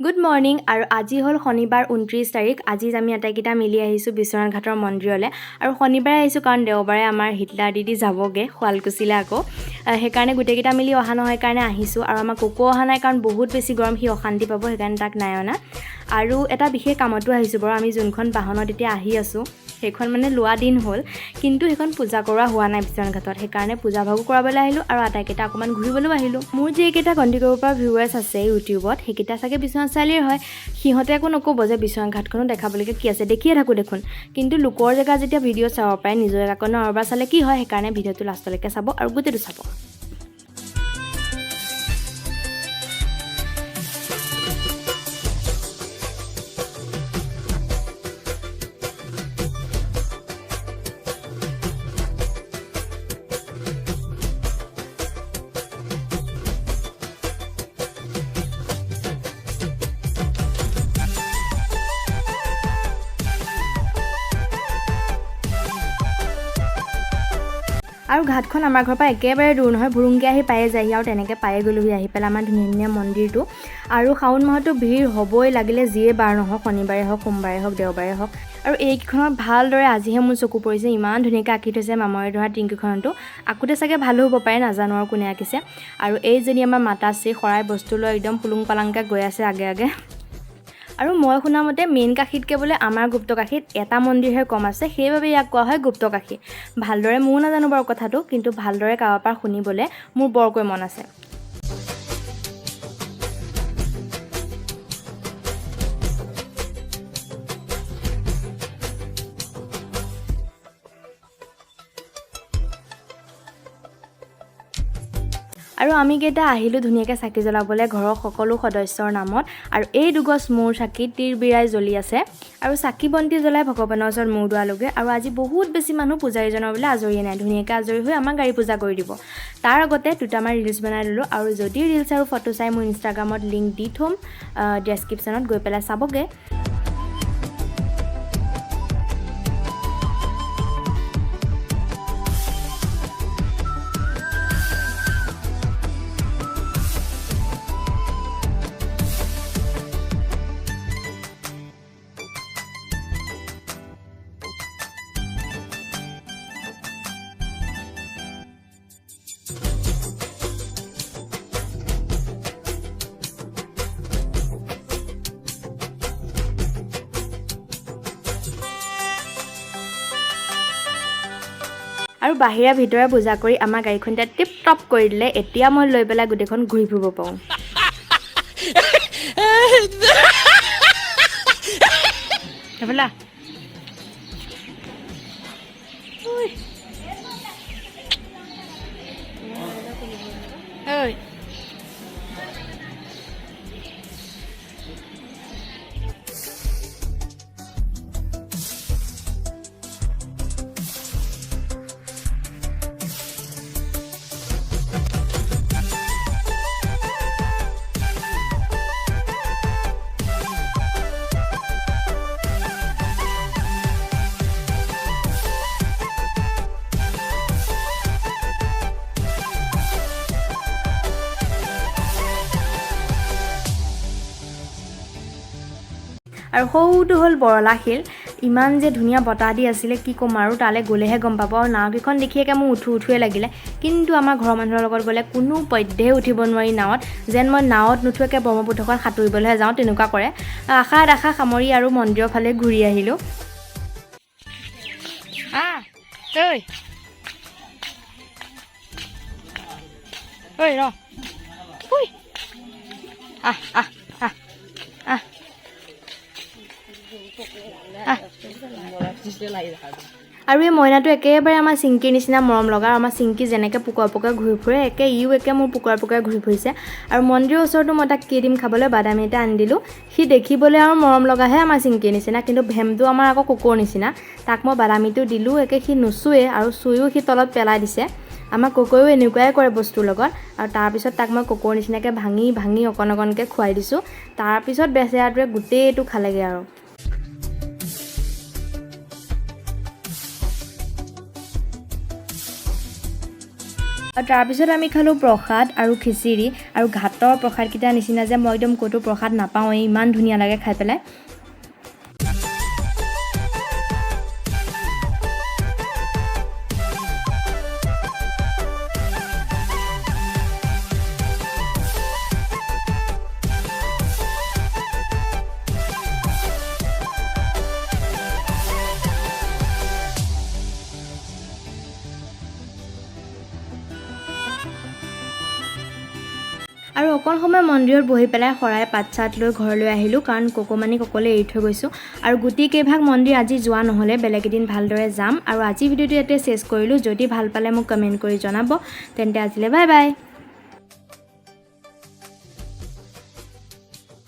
Good morning আৰু আজি হ'ল শনিবাৰ 29 তাৰিখ। আজি আমি আটাইকেইটা মিলি আহিছোঁ বিশ্বনাথ ঘাটৰ মন্দিৰলৈ আৰু শনিবাৰে আহিছোঁ কাৰণ দেওবাৰে আমাৰ হিটলাৰ দিদি যাবগৈ শুৱালকুছিলৈ আকৌ সেইকাৰণে গোটেইকেইটা মিলি অহা নহয় কাৰণে আহিছোঁ আৰু আমাৰ কোকো অহা নাই কাৰণ বহুত বেছি গৰম, সি অশান্তি পাব, সেইকাৰণে তাক নাই অনা। আৰু এটা বিশেষ কামতো আহিছোঁ বাৰু। আমি যোনখন বাহনত এতিয়া আহি আছোঁ সেইখন মানে লোৱা দিন হ'ল, কিন্তু সেইখন পূজা কৰোৱা হোৱা নাই বিশ্বনাথ ঘাটত, সেইকাৰণে পূজা ভাগো কৰাবলৈ আহিলোঁ আৰু আটাইকেইটা অকণমান ঘূৰিবলৈও আহিলোঁ। মোৰ যিকেইটা কণ্টি কৰিব পৰা ভিউৱাৰ্ছ আছে ইউটিউবত সেইকেইটা চাগে বিশ্বনাথ চাৰিআলিৰ হয়। সিহঁতে একো নক'ব যে বিশ্বনাথ ঘাটখনো দেখাবলৈকে কি আছে, দেখিয়ে থাকোঁ দেখোন। কিন্তু লোকৰ জেগা যেতিয়া ভিডিঅ' চাব পাৰে, নিজৰ জেগাকনো আৰু এবাৰ চালে কি হয়, সেইকাৰণে ভিডিঅ'টো লাষ্টলৈকে চাব আৰু গোটেইটো চাব। আৰু ঘাটখন আমাৰ ঘৰৰ পৰা একেবাৰে দূৰ নহয়, ভুৰুংকৈ আহি পায়ে যায়হি আৰু তেনেকৈ পায়ে গ'লোহি আহি পেলাই আমাৰ ধুনীয়া ধুনীয়া মন্দিৰটো। আৰু শাওণ মাহতো ভিৰ হ'বই, লাগিলে যিয়ে বাৰ নহওক, শনিবাৰে হওক, সোমবাৰে হওক, দেওবাৰে হওক। আৰু এইকেইখনত ভালদৰে আজিহে মোৰ চকু পৰিছে, ইমান ধুনীয়াকৈ আঁকি থৈছে মামৰে ধৰা টিংকিখনতো। আঁকোতে চাগে ভালো হ'ব পাৰে, নাজানো আৰু কোনে আঁকিছে। আৰু এইজনী আমাৰ মাতাশ্ৰী শৰাই বস্তু লৈ একদম পুলুং পালাংকৈ গৈ আছে আগে আগে। আৰু মই শুনামতে মেইন কাশীতকৈ বোলে আমাৰ গুপ্তকাশীত এটা মন্দিৰহে কম আছে, সেইবাবে ইয়াক কোৱা হয় গুপ্তকাশী। ভালদৰে ময়ো নাজানো বাৰু কথাটো, কিন্তু ভালদৰে কাৰোবাৰ পৰা শুনিবলৈ মোৰ বৰকৈ মন আছে। আৰু আমি কেইটা আহিলোঁ ধুনীয়াকৈ চাকি জ্বলাবলৈ ঘৰৰ সকলো সদস্যৰ নামত। আৰু এই দুগছ মূৰ চাকি তীৰ বিৰাই জ্বলি আছে আৰু চাকি বন্তি জ্বলাই ভগৱানৰ ওচৰত মূৰ দোৱালোগে। আৰু আজি বহুত বেছি মানুহ পূজাৰীজনৰ বোলে আজৰিয়ে নাই, ধুনীয়াকৈ আজৰি হৈ আমাক গাড়ী পূজা কৰি দিব। তাৰ আগতে দুটামান ৰিলচ বনাই ল'লোঁ, আৰু যদি ৰিলচ আৰু ফটো চাই মোৰ ইনষ্টাগ্ৰামত লিংক দি থ'ম, ডেছক্ৰিপশ্যনত গৈ পেলাই চাবগৈ। আৰু বাহিৰা ভিতৰে পূজা কৰি আমাৰ গাড়ীখন এতিয়া টিপ টপ কৰি দিলে। এতিয়া মই লৈ পেলাই গোটেইখন ঘূৰি ফুৰিব পাৰোঁ। সেইফালে ঐ আৰু সৌটো হ'ল বৰলাশিল। ইমান যে ধুনীয়া বতাহ দি আছিলে, কি ক'ম আৰু, তালৈ গ'লেহে গম পাব। আৰু নাওকেইখন দেখিয়েকৈ মোৰ উঠোৱে লাগিলে, কিন্তু আমাৰ ঘৰৰ মানুহৰ লগত গ'লে কোনো পধ্যেই উঠিব নোৱাৰি নাৱত, যেন মই নাৱত নুঠোৱাকৈ ব্ৰহ্মপুত্ৰখন সাঁতুৰিবলৈহে যাওঁ তেনেকুৱা কৰে। আশা দেখা সামৰি আৰু মন্দিৰৰ ফালে ঘূৰি আহিলোঁ। আৰু এই মইনাটো একেবাৰে আমাৰ চিংকিৰ নিচিনা মৰম লগা। আমাৰ চিংকি যেনেকৈ পোকৰে পোকৰে ঘূৰি ফুৰে, ইও মোৰ পোকৰে পোকৰে ঘূৰি ফুৰিছে। আৰু মন্দিৰৰ ওচৰতো মই তাক কি দিম খাবলৈ, বাদামী এটা আনি দিলোঁ। সি দেখিবলৈ আৰু মৰম লগাহে আমাৰ চিংকিৰ নিচিনা, কিন্তু ভেমটো আমাৰ আকৌ কুকুৰৰ নিচিনা। তাক মই বাদামীটো দিলোঁ, সি নুচুৱে, আৰু চুইও সি তলত পেলাই দিছে। আমাৰ কুকুৰেও এনেকুৱাই কৰে বস্তুৰ লগত। আৰু তাৰপিছত তাক মই কুকুৰৰ নিচিনাকৈ ভাঙি ভাঙি অকণ অকণকৈ খুৱাই দিছোঁ। তাৰপিছত বেচেৰাটোৱে গোটেইটো খালেগৈ। আৰু আৰু তাৰপিছত আমি খালোঁ প্ৰসাদ আৰু খিচিৰি আৰু ঘাটৰ প্ৰসাদকেইটাৰ নিচিনা যে মই একদম ক'তো প্ৰসাদ নাপাওঁৱেই, ইমান ধুনীয়া লাগে খাই পেলাই। আৰু অকণ সময় মন্দিৰত বহি পেলাই শৰাই পাত চাত লৈ ঘৰলৈ আহিলোঁ, কাৰণ ককমানিক অকলে এৰি থৈ গৈছোঁ। আৰু গোটেইকেইভাগ মন্দিৰ আজি যোৱা নহ'লে, বেলেগ এদিন ভালদৰে যাম। আৰু আজি ভিডিঅ'টো ইয়াতে চেছ কৰিলোঁ। যদি ভাল পালে মোক কমেণ্ট কৰি জনাব। তেন্তে আজিলৈ বাই বাই।